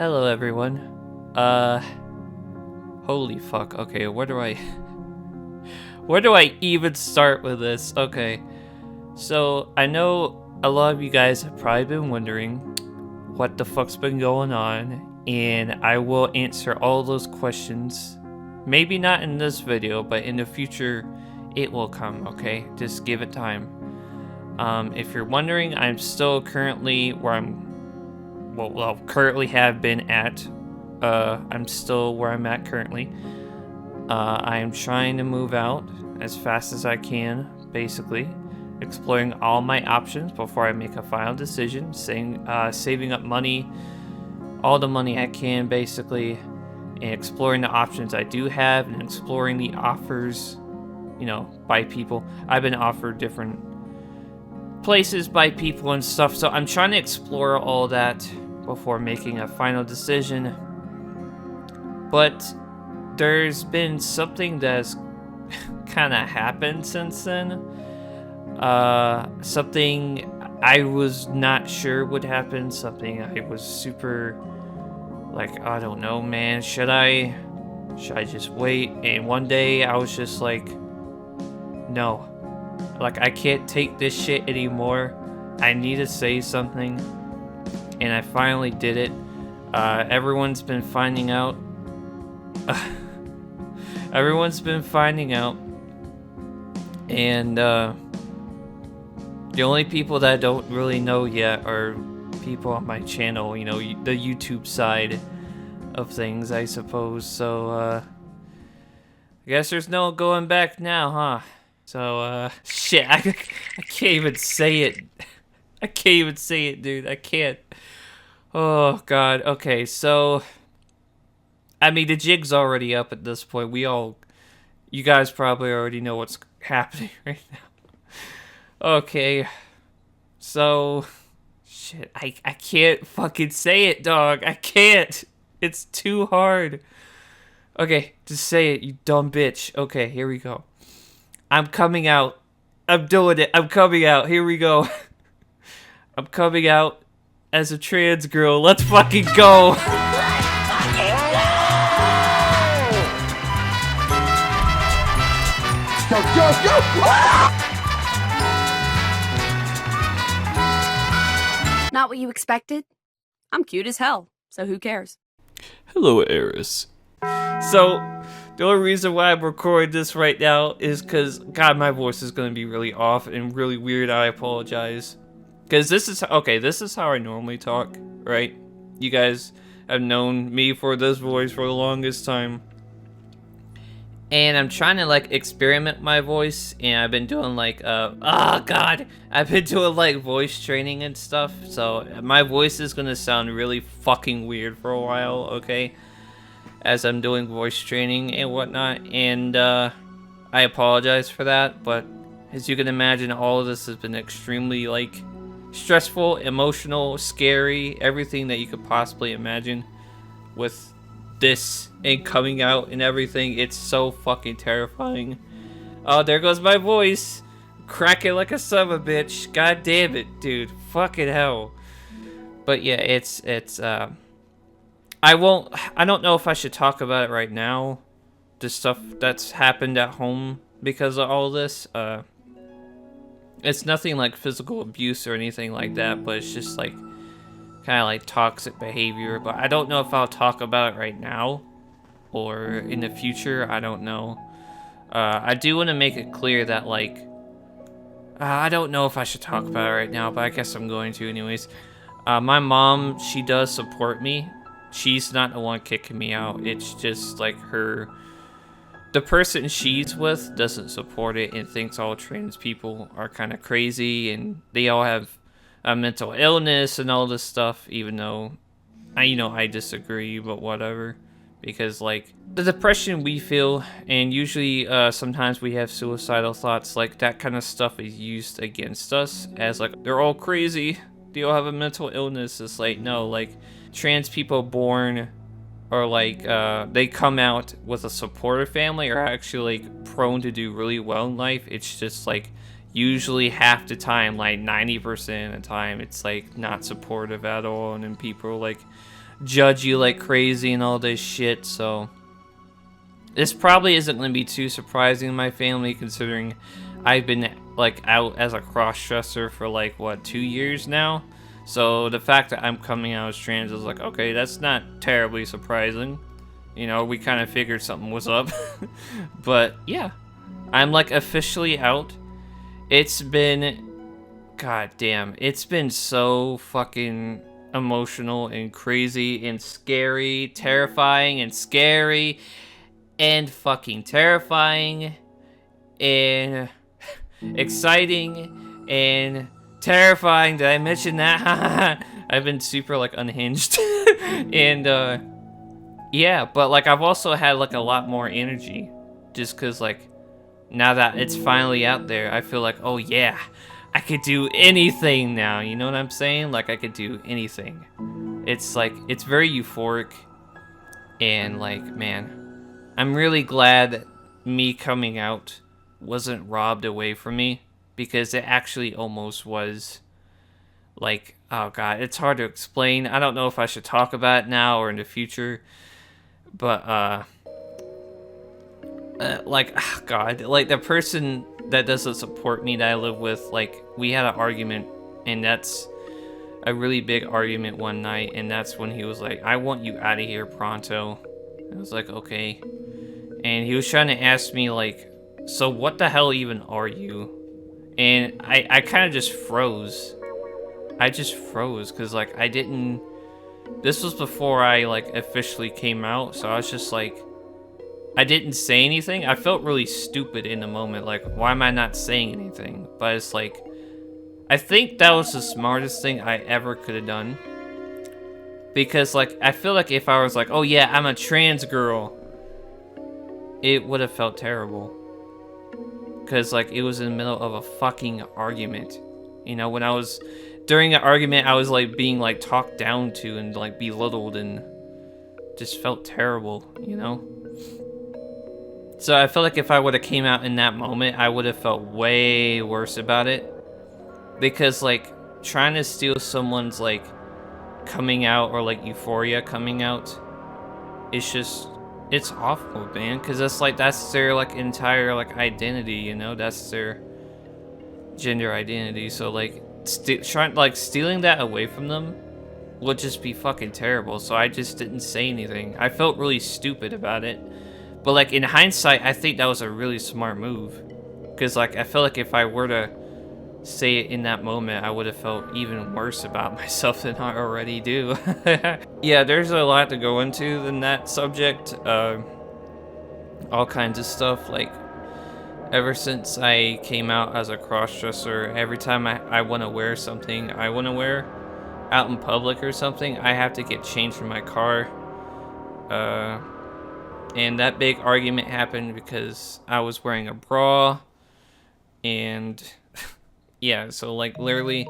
Hello everyone. Holy fuck. Okay, where do I even start with this? Okay. So, I know a lot of you guys have probably been wondering what the fuck's been going on, and I will answer all those questions. Maybe not in this video, but in the future it will come, okay? Just give it time. If you're wondering, I'm still currently where currently have been at. I'm still where I'm at currently. I am trying to move out as fast as I can, basically. Exploring all my options before I make a final decision. Saving up money, all the money I can, basically. And exploring the options I do have and exploring the offers, you know, by people. I've been offered different places by people and stuff, so I'm trying to explore all that before making a final decision. But there's been something that's kind of happened since then. Something I was not sure would happen. Something I was super like, I don't know, man. Should I just wait? And one day I was just like, no. Like, I can't take this shit anymore. I need to say something. And I finally did it. Everyone's been finding out. Everyone's been finding out. And the only people that don't really know yet are people on my channel, you know, the YouTube side of things, I suppose. So, I guess there's no going back now, huh? So, shit, I can't even say it. I can't even say it, dude. I can't. Oh, God. Okay, so, I mean, the jig's already up at this point. You guys probably already know what's happening right now. Okay, so, shit, I can't fucking say it, dog. I can't. It's too hard. Okay, just say it, you dumb bitch. Okay, here we go. I'm coming out. I'm doing it. I'm coming out. Here we go. I'm coming out as a trans girl. Let's fucking go. Not what you expected? I'm cute as hell, so who cares? Hello, Eris. So, the only reason why I'm recording this right now is because, God, my voice is going to be really off and really weird. I apologize. Because this is how I normally talk, right? You guys have known me for this voice for the longest time. And I'm trying to, like, experiment my voice, and I've been doing, like, I've been doing, like, voice training and stuff, so my voice is gonna sound really fucking weird for a while, okay? As I'm doing voice training and whatnot, and, I apologize for that, but as you can imagine, all of this has been extremely, like, stressful, emotional, scary, everything that you could possibly imagine with this and coming out and everything. It's so fucking terrifying. Oh, there goes my voice. Cracking like a son of a bitch. God damn it, dude. Fucking hell. But yeah, it's I don't know if I should talk about it right now. The stuff that's happened at home because of all this. It's nothing like physical abuse or anything like that, but it's just like kind of like toxic behavior. But I don't know if I'll talk about it right now or in the future. I don't know. I do want to make it clear that, like, I don't know if I should talk about it right now, but I guess I'm going to anyways. My mom, she does support me. She's not the one kicking me out. It's just like the person she's with doesn't support it and thinks all trans people are kind of crazy and they all have a mental illness and all this stuff, even though I disagree, but whatever. Because, like, the depression we feel, and usually sometimes we have suicidal thoughts, like, that kind of stuff is used against us as, like, they're all crazy, they all have a mental illness. It's like, no, like, trans people born or, like, they come out with a supportive family are actually, like, prone to do really well in life. It's just, like, usually half the time, like 90% of the time, it's like not supportive at all, and then people are like judge you like crazy and all this shit, so this probably isn't going to be too surprising in my family, considering I've been like out as a cross-dresser for like what, 2 years now. So the fact that I'm coming out as trans is like, okay, that's not terribly surprising. You know, we kind of figured something was up. But yeah, I'm like officially out. It's been, god damn, it's been so fucking emotional and crazy and scary, terrifying and scary and fucking terrifying and exciting and terrifying. Did I mention that? I've been super like unhinged. And yeah, but like I've also had like a lot more energy, just cause like now that it's finally out there, I feel like, oh yeah, I could do anything now, you know what I'm saying? Like I could do anything. It's like, it's very euphoric, and like, man, I'm really glad that me coming out wasn't robbed away from me, because it actually almost was. Like, oh god, it's hard to explain. I don't know if I should talk about it now or in the future, but like, oh god, like the person that doesn't support me that I live with, like, we had an argument, and that's a really big argument one night, and that's when he was like, I want you out of here pronto. I was like, okay. And he was trying to ask me like, so what the hell even are you? And I kind of just froze. I just froze, because like I didn't, this was before I like officially came out, so I was just like, I didn't say anything. I felt really stupid in the moment, like, why am I not saying anything? But it's like, I think that was the smartest thing I ever could have done, because like I feel like if I was like, oh yeah, I'm a trans girl, it would have felt terrible, because like it was in the middle of a fucking argument. You know, when I was during an argument, I was like being like talked down to and like belittled, and just felt terrible, you know? So I feel like if I would have came out in that moment, I would have felt way worse about it, because like trying to steal someone's like coming out, or like euphoria coming out, it's just, it's awful, man, because that's their like entire like identity, you know? That's their gender identity. So like stealing that away from them would just be fucking terrible. So I just didn't say anything. I felt really stupid about it, but like in hindsight, I think that was a really smart move, because like I feel like if I were to say it in that moment, I would have felt even worse about myself than I already do. Yeah, there's a lot to go into in that subject. All kinds of stuff. Like, ever since I came out as a cross-dresser, every time I want to wear something I want to wear out in public or something, I have to get changed from my car. And that big argument happened because I was wearing a bra, and yeah, so like literally,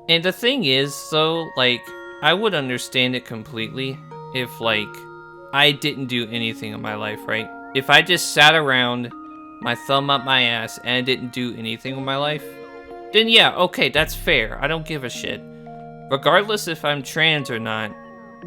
and the thing is, so like, I would understand it completely if like I didn't do anything in my life, right? If I just sat around, my thumb up my ass, and I didn't do anything with my life, then yeah, okay, that's fair. I don't give a shit. Regardless if I'm trans or not,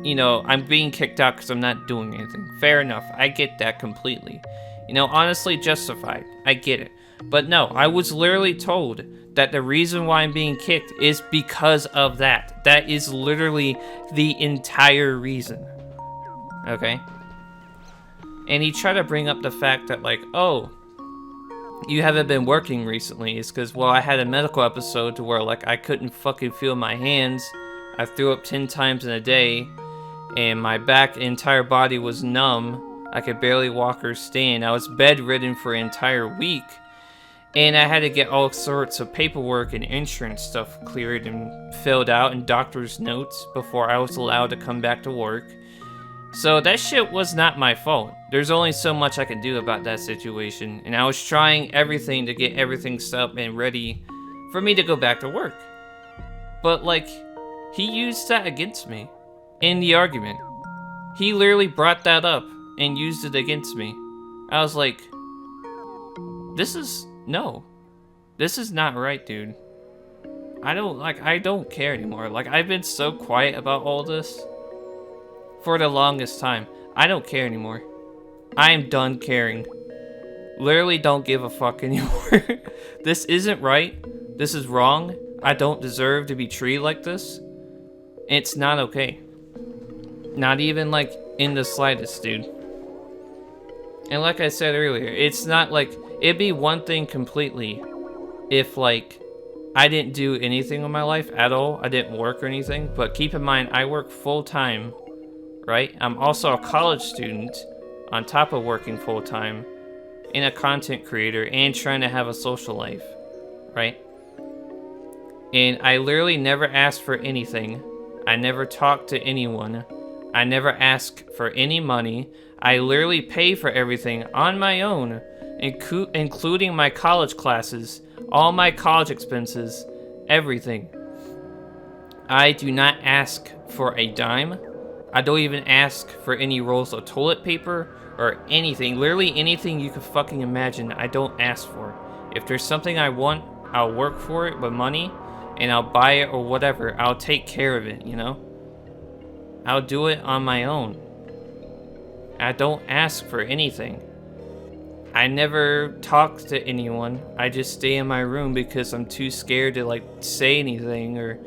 you know, I'm being kicked out because I'm not doing anything. Fair enough. I get that completely. You know, honestly justified. I get it. But no, I was literally told that the reason why I'm being kicked is because of that. That is literally the entire reason. Okay? And he tried to bring up the fact that like, oh, you haven't been working recently. It's because, well, I had a medical episode to where like I couldn't fucking feel my hands. I threw up 10 times in a day, and my entire body was numb. I could barely walk or stand. I was bedridden for an entire week, and I had to get all sorts of paperwork and insurance stuff cleared and filled out, and doctor's notes before I was allowed to come back to work. So that shit was not my fault. There's only so much I can do about that situation, and I was trying everything to get everything set up and ready for me to go back to work. But like, he used that against me in the argument. He literally brought that up and used it against me. I was like, this is not right, dude. I don't care anymore. Like, I've been so quiet about all this. for the longest time. I don't care anymore. I am done caring. Literally don't give a fuck anymore. This isn't right. This is wrong. I don't deserve to be treated like this. It's not okay. Not even like in the slightest, dude. And like I said earlier, it's not like, it'd be one thing completely if like I didn't do anything in my life at all. I didn't work or anything. But keep in mind, I work full time, right? I'm also a college student on top of working full time, and a content creator, and trying to have a social life, right? And I literally never asked for anything. I never talked to anyone. I never asked for any money. I literally pay for everything on my own, including my college classes, all my college expenses, everything. I do not ask for a dime. I don't even ask for any rolls of toilet paper or anything. Literally anything you could fucking imagine, I don't ask for. If there's something I want, I'll work for it with money, and I'll buy it or whatever. I'll take care of it, you know? I'll do it on my own. I don't ask for anything. I never talk to anyone. I just stay in my room because I'm too scared to like say anything or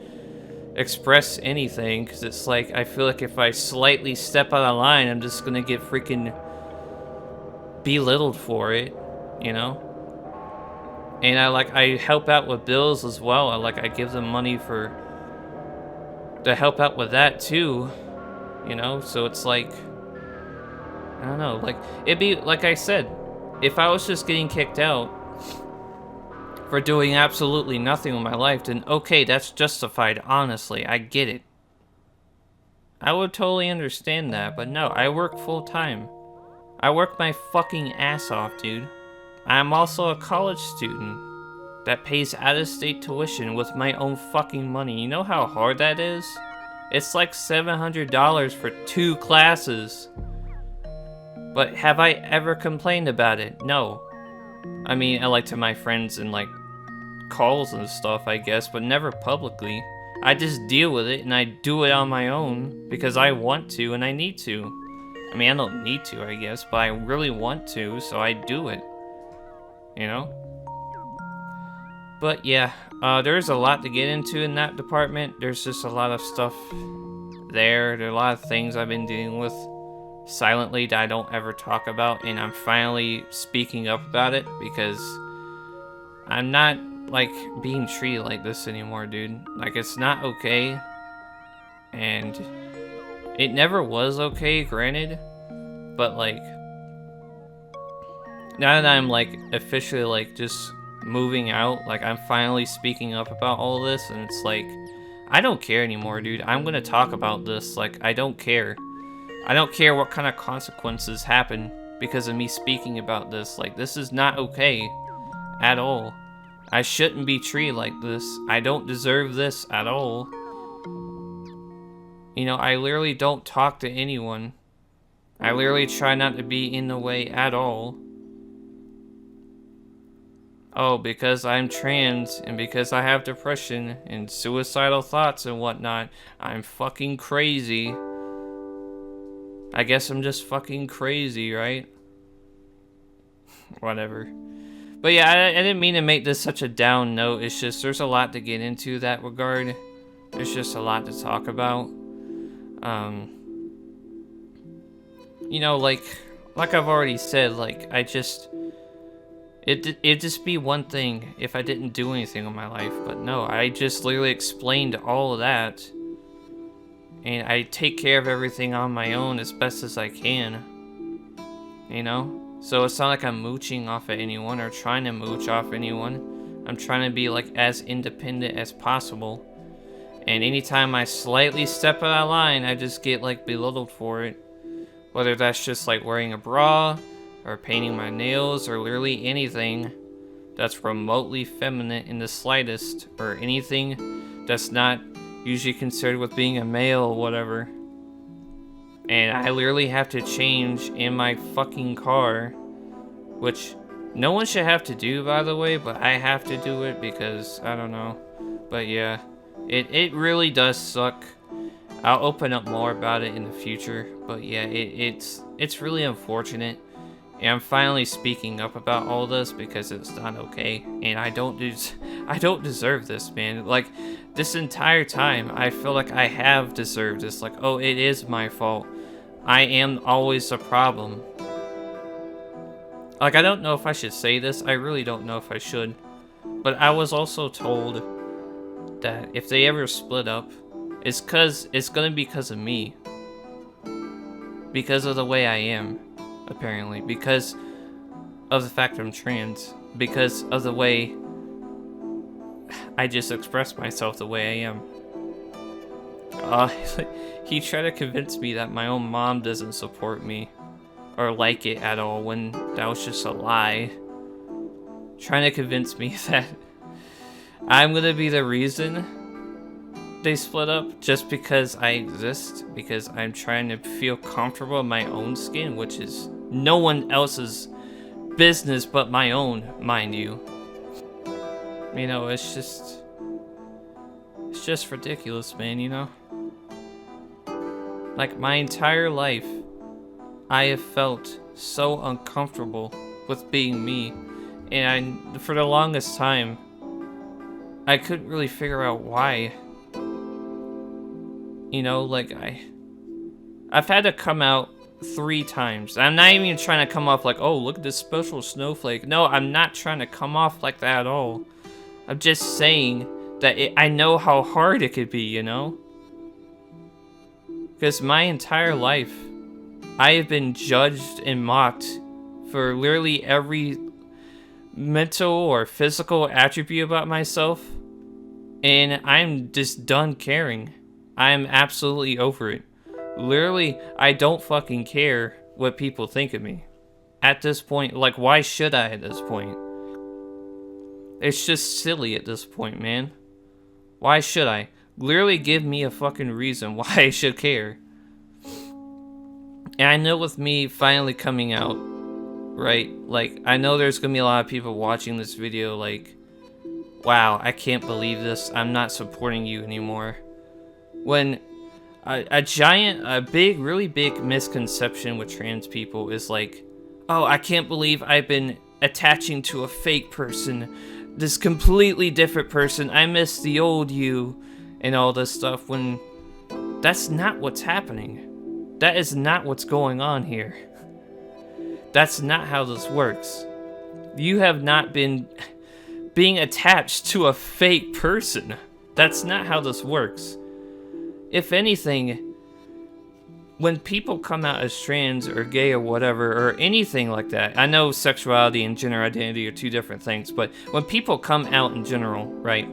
express anything, because it's like I feel like if I slightly step out of line, I'm just gonna get freaking belittled for it, you know? And I help out with bills as well. I give them money to help out with that too, you know? So it's like, I don't know, like, it'd be, like I said, if I was just getting kicked out for doing absolutely nothing with my life, then okay, that's justified, honestly, I get it. I would totally understand that, but no, I work full time. I work my fucking ass off, dude. I'm also a college student that pays out-of-state tuition with my own fucking money. You know how hard that is? It's like $700 for 2 classes. But have I ever complained about it? No. I mean, I like to my friends and like calls and stuff, I guess, but never publicly. I just deal with it and I do it on my own because I want to and I need to. I mean, I don't need to, I guess, but I really want to, so I do it. You know? But yeah, there's a lot to get into in that department. There's just a lot of stuff there. There are a lot of things I've been dealing with silently that I don't ever talk about, and I'm finally speaking up about it because I'm not like being treated like this anymore, dude. Like, it's not okay, and it never was okay, granted, but like now that I'm like officially like just moving out, like I'm finally speaking up about all this, and it's like I don't care anymore, dude. I'm gonna talk about this. Like, I don't care. I don't care what kind of consequences happen because of me speaking about this. Like, this is not okay at all. I shouldn't be treated like this. I don't deserve this at all. You know, I literally don't talk to anyone. I literally try not to be in the way at all. Oh, because I'm trans and because I have depression and suicidal thoughts and whatnot, I'm fucking crazy. I guess I'm just fucking crazy, right? Whatever. But yeah, I didn't mean to make this such a down note. It's just, there's a lot to get into that regard. There's just a lot to talk about. You know, like I've already said, like, it'd just be one thing if I didn't do anything in my life. But no, I just literally explained all of that. And I take care of everything on my own as best as I can. You know? So it's not like I'm mooching off of anyone or trying to mooch off anyone. I'm trying to be like as independent as possible. And anytime I slightly step out of line, I just get like belittled for it. Whether that's just like wearing a bra, or painting my nails, or literally anything that's remotely feminine in the slightest, or anything that's not usually considered with being a male or whatever. And I literally have to change in my fucking car, which no one should have to do, by the way, but I have to do it because I don't know. But yeah, it really does suck. I'll open up more about it in the future, but yeah, it's really unfortunate. And I'm finally speaking up about all this because it's not okay, and I don't deserve this, man. Like, this entire time, I feel like I have deserved this. Like, oh, it is my fault. I am always the problem. Like, I don't know if I should say this. I really don't know if I should. But I was also told that if they ever split up, it's gonna be because of me. Because of the way I am, apparently. Because of the fact I'm trans. Because of the way I just express myself the way I am. He tried to convince me that my own mom doesn't support me or like it at all, when that was just a lie. Trying to convince me that I'm gonna be the reason they split up just because I exist, because I'm trying to feel comfortable in my own skin, which is no one else's business but my own, mind you. You know, it's just ridiculous, man, you know? Like, my entire life, I have felt so uncomfortable with being me, and for the longest time, I couldn't really figure out why. You know, like, I've had to come out 3 times. I'm not even trying to come off like, oh, look at this special snowflake. No, I'm not trying to come off like that at all. I'm just saying that I know how hard it could be, you know? Because my entire life, I have been judged and mocked for literally every mental or physical attribute about myself. And I'm just done caring. I'm absolutely over it. Literally, I don't fucking care what people think of me. At this point, like, why should I at this point? It's just silly at this point, man. Why should I? Literally give me a fucking reason why I should care. And I know with me finally coming out, right? Like, I know there's gonna be a lot of people watching this video like, wow, I can't believe this. I'm not supporting you anymore. When a big, really big misconception with trans people is like, oh, I can't believe I've been attaching to a fake person. This completely different person. I miss the old you and all this stuff, when that's not what's happening. That is not what's going on here. That's not how this works. You have not been being attached to a fake person. That's not how this works. If anything, when people come out as trans or gay or whatever, or anything like that, I know sexuality and gender identity are 2 different things, but when people come out in general, right,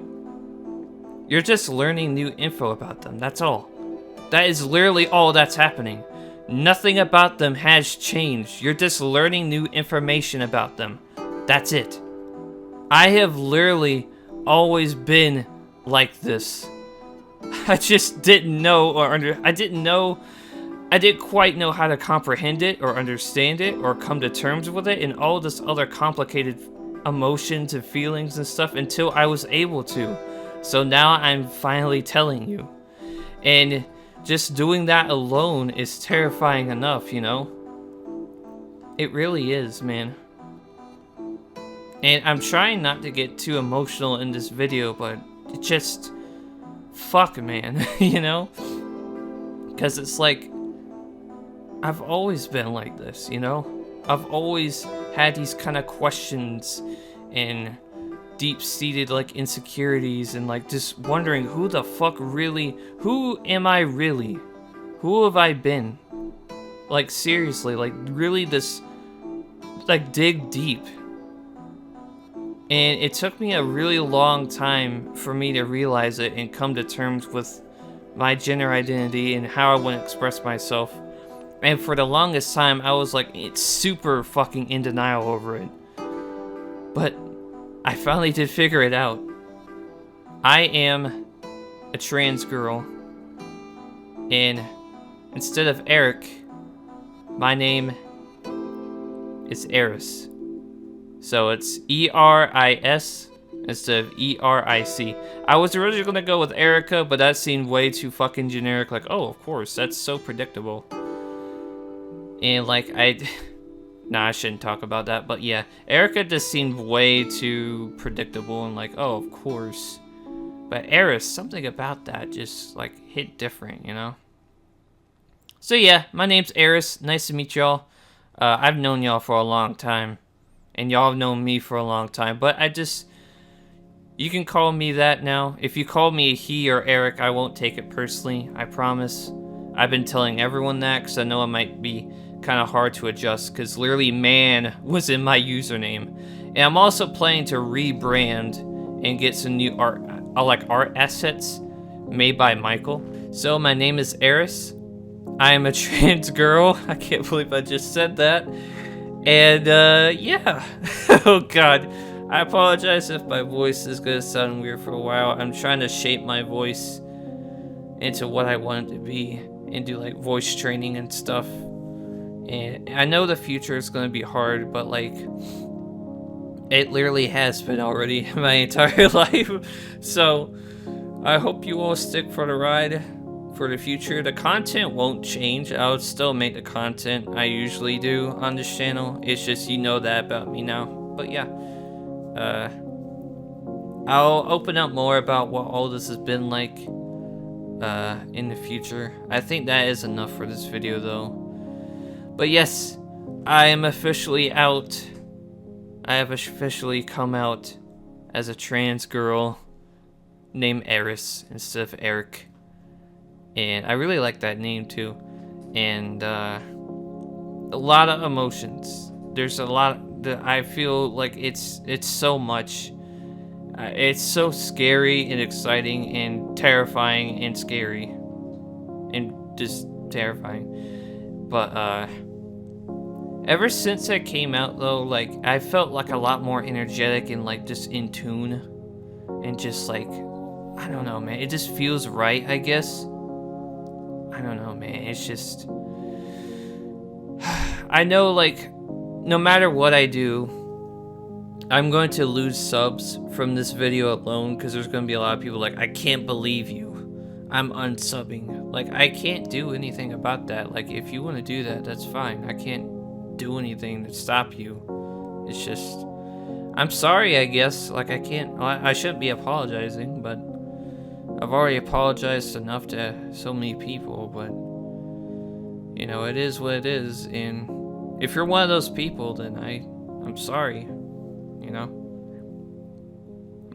you're just learning new info about them, that's all. That is literally all that's happening. Nothing about them has changed. You're just learning new information about them. That's it. I have literally always been like this. I just didn't know, I didn't quite know how to comprehend it or understand it or come to terms with it and all this other complicated emotions and feelings and stuff until I was able to. So now I'm finally telling you. And just doing that alone is terrifying enough, you know? It really is, man. And I'm trying not to get too emotional in this video, but it just... fuck, man, you know? Because it's like, I've always been like this, you know? I've always had these kind of questions and deep-seated, like, insecurities and, like, just wondering who the fuck really, who am I really? Who have I been? Like, seriously, like, really this, like, dig deep. And it took me a really long time for me to realize it and come to terms with my gender identity and how I want to express myself. And for the longest time, I was like, it's super fucking in denial over it. But I finally did figure it out. I am a trans girl. And instead of Eric, my name is Eris. So it's Eris, instead of E-R-I-C. I was originally gonna go with Erica, but that seemed way too fucking generic. Like, oh, of course, that's so predictable. And like, nah, I shouldn't talk about that. But yeah, Erica just seemed way too predictable and like, oh, of course. But Eris, something about that just like hit different, you know? So yeah, my name's Eris. Nice to meet y'all. I've known y'all for a long time. And y'all have known me for a long time. But you can call me that now. If you call me he or Eric, I won't take it personally. I promise. I've been telling everyone that because I know it might be kind of hard to adjust because literally man was in my username. And I'm also planning to rebrand and get some new art assets made by Michael. So my name is Eris. I am a trans girl. I can't believe I just said that. And yeah. Oh god. I apologize if my voice is gonna sound weird for a while. I'm trying to shape my voice into what I want it to be and do like voice training and stuff. And I know the future is gonna be hard, but like it literally has been already my entire life. So I hope you all stick for the ride for the future. The content won't change. I'll still make the content I usually do on this channel. It's just you know that about me now. But yeah. I'll open up more about what all this has been like in the future. I think that is enough for this video though. But yes, I am officially out. I have officially come out as a trans girl named Eris instead of Eric. And I really like that name too. And a lot of emotions. There's a lot that I feel like it's so much. It's so scary and exciting and terrifying and scary and just terrifying. But ever since I came out though, like I felt like a lot more energetic and like just in tune and just like I don't know, man. It just feels right, I guess. I don't know, man. It's just I know like no matter what I do, I'm going to lose subs from this video alone because there's going to be a lot of people like, I can't believe you. I'm unsubbing. Like, I can't do anything about that. Like, if you want to do that, that's fine. I can't do anything to stop you. It's just, I'm sorry, I guess. Like, I can't, I shouldn't be apologizing, but I've already apologized enough to so many people, but, you know, it is what it is, and if you're one of those people, then I'm sorry, you know?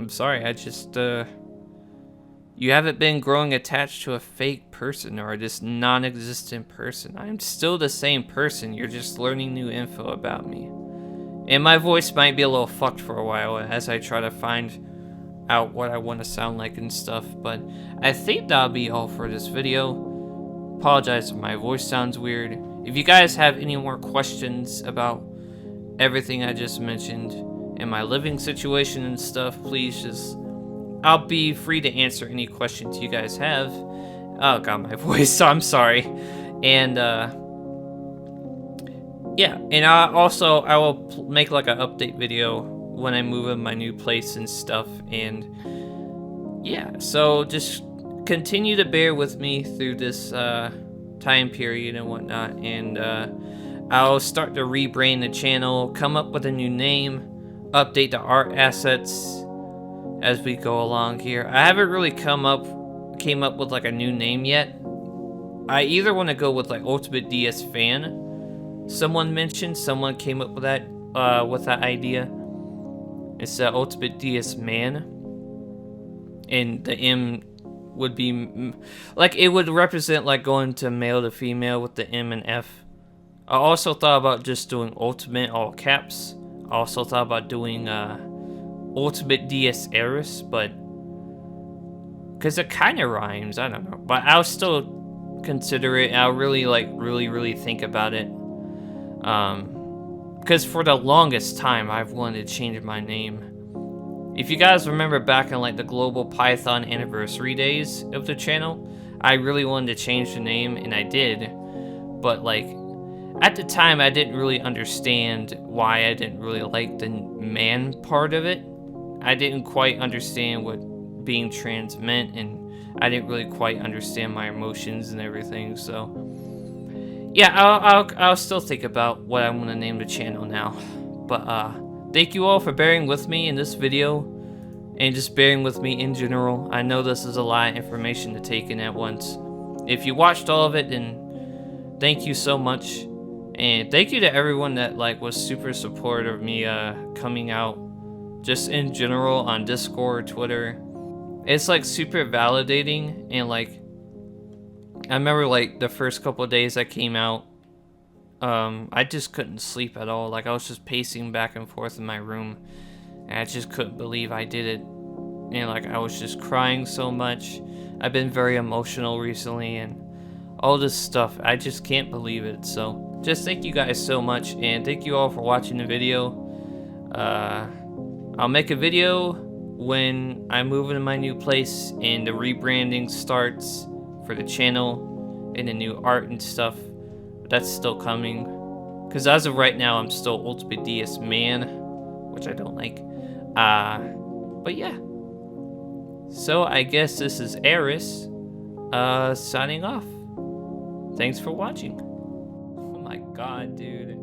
I'm sorry, I just, you haven't been growing attached to a fake person or this non-existent person. I'm still the same person, you're just learning new info about me. And my voice might be a little fucked for a while as I try to find out what I want to sound like and stuff, but I think that'll be all for this video. Apologize if my voice sounds weird. If you guys have any more questions about everything I just mentioned and my living situation and stuff, please just, I'll be free to answer any questions you guys have. Oh god, my voice, so I'm sorry. And yeah, and I will make like an update video when I move in my new place and stuff, and yeah, so just continue to bear with me through this time period and whatnot, and I'll start to rebrand the channel, come up with a new name, update the art assets as we go along here. I haven't really came up with like a new name yet. I either want to go with like Ultimate DS Fan. Someone came up with that idea. It's Ultimate DS Man, and the M would be like, it would represent like going to male to female with the M and F. I also thought about just doing Ultimate all caps. I also thought about doing Ultimate DS Eris, but because it kind of rhymes, I don't know, but I'll still consider it. I'll really think about it, because for the longest time I've wanted to change my name. If you guys remember back in like the Global Python anniversary days of the channel, I really wanted to change the name, and I did, but like at the time I didn't really understand why I didn't really like the man part of it. I didn't quite understand what being trans meant, and I didn't really quite understand my emotions and everything. So yeah, I'll still think about what I'm gonna name the channel now. But thank you all for bearing with me in this video, and just bearing with me in general. I know this is a lot of information to take in at once. If you watched all of it, then thank you so much. And thank you to everyone that was super supportive of me coming out, just in general on Discord, Twitter. It's super validating, and I remember the first couple of days I came out, I just couldn't sleep at all. I was just pacing back and forth in my room, and I just couldn't believe I did it. And I was just crying so much. I've been very emotional recently, and all this stuff, I just can't believe it. So just thank you guys so much, and thank you all for watching the video. I'll make a video when I move into my new place and the rebranding starts for the channel and the new art and stuff. That's still coming, because as of right now I'm still Ultimate DS Man, which I don't like. But yeah, so I guess this is Eris signing off. Thanks for watching. Oh my god, dude.